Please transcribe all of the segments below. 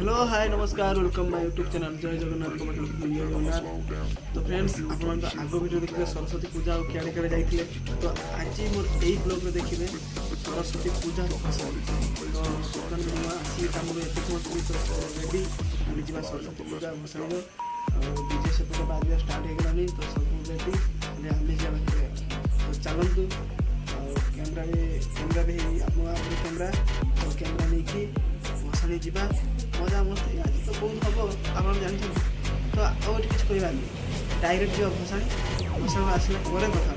Hello hi नमस्कार welcome my YouTube channel जय जगन्नाथ जय जगन्नाथ। तो फ्रेंड्स आप आग भिडियो देखिए सरस्वती पूजा और क्या क्या जाइए। तो आज मोर यही ब्लॉग में देखिए सरस्वती पूजा भसाणी। तो बर्तमान नुआ आसी कम रेडी आनी जा सरस्वती पूजा भसाणी डीजे से पूरा बाजा स्टार्ट हो गलानी। तो सब रेडी आनी जा तो चलतु कैमेरा भी कैमेरा तो कैमेरा नहीं कि भसाणी जा मजा मस्ती आज तो बहुत हम आप जानते। तो आठ किसी कह डायरेक्ट जो भसाणी भसाणी आसला कथा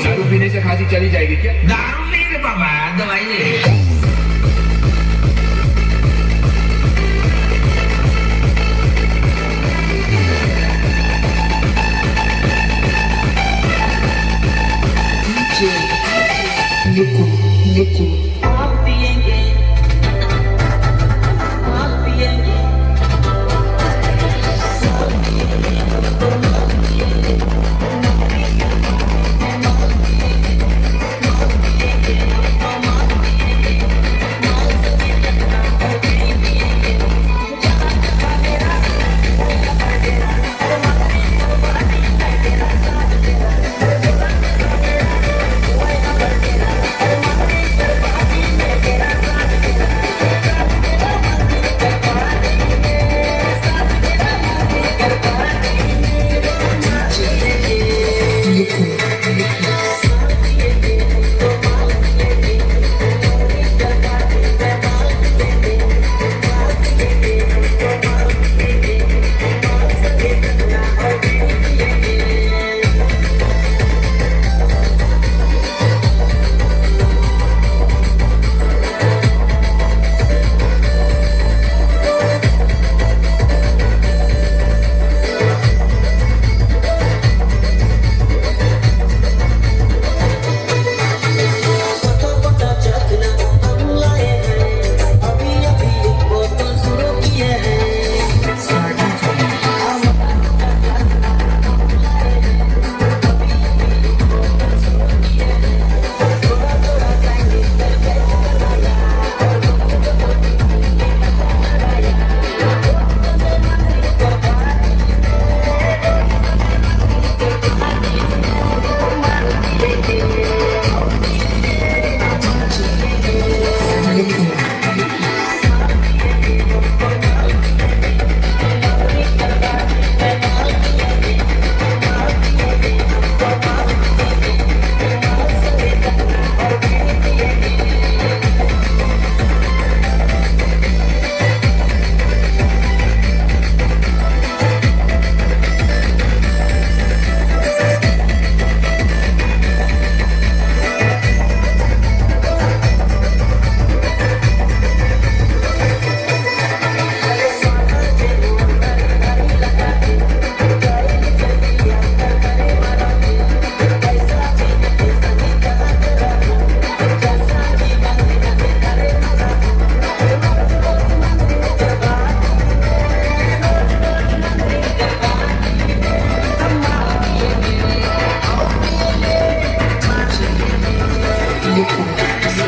दारू पीने से खांसी चली जाएगी क्या? दारू नहीं रे बाबा, दवाई ले।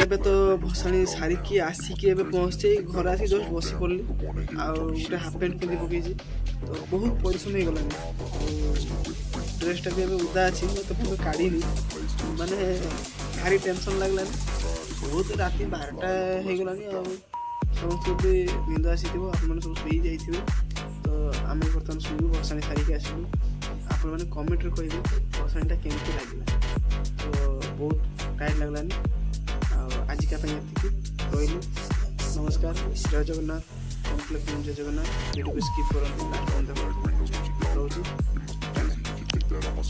ଏବେ ତ ଭସାଣି ସାରିକି ଆସିକି ଏବେ ପହଞ୍ଚି ଘରେ ଆସିକି ଜଷ୍ଟ ବସି ପଡ଼ିଲି ଆଉ ଗୋଟେ ହାଫ୍ ପ୍ୟାଣ୍ଟ ପିନ୍ଧି ପକେଇଛି ତ ବହୁତ ପରିଶ୍ରମ ହେଇଗଲାଣି ଡ୍ରେସ୍ଟା ବି ଏବେ ଓଦା ଅଛି ମୁଁ ତ ପୁଣି କାଢ଼ିନି ମାନେ ଭାରି ଟେନସନ୍ ଲାଗିଲାନି ବହୁତ ରାତି 12ଟା ହେଇଗଲାଣି ଆଉ ସମସ୍ତଙ୍କୁ ବି ନିଦ ଆସିଥିବ ଆପଣମାନେ ସବୁ ଶୋଇ ଯାଇଥିବେ ତ ଆମେ ବର୍ତ୍ତମାନ ଶୋଇବୁ ଭସାଣି ସାରିକି ଆସିବୁ ଆପଣମାନେ କମେଣ୍ଟରେ କହିବେ ଭସାଣିଟା କେମିତି ଲାଗିଲା ତ ବହୁତ ଟାୟାର୍ଡ଼ ଲାଗିଲାନି ଆଉ ଆଜିକା ପାଇଁ ଏତିକି ରହିଲି ନମସ୍କାର ଜୟ ଜଗନ୍ନାଥ କମ୍ପ୍ଲେକ୍ସ ଜୟ ଜଗନ୍ନାଥ ଭିଡ଼ିଓକୁ ସ୍କିପ୍ କରନ୍ତୁ ଲାଷ୍ଟ ପର୍ଯ୍ୟନ୍ତ ରହୁଛି।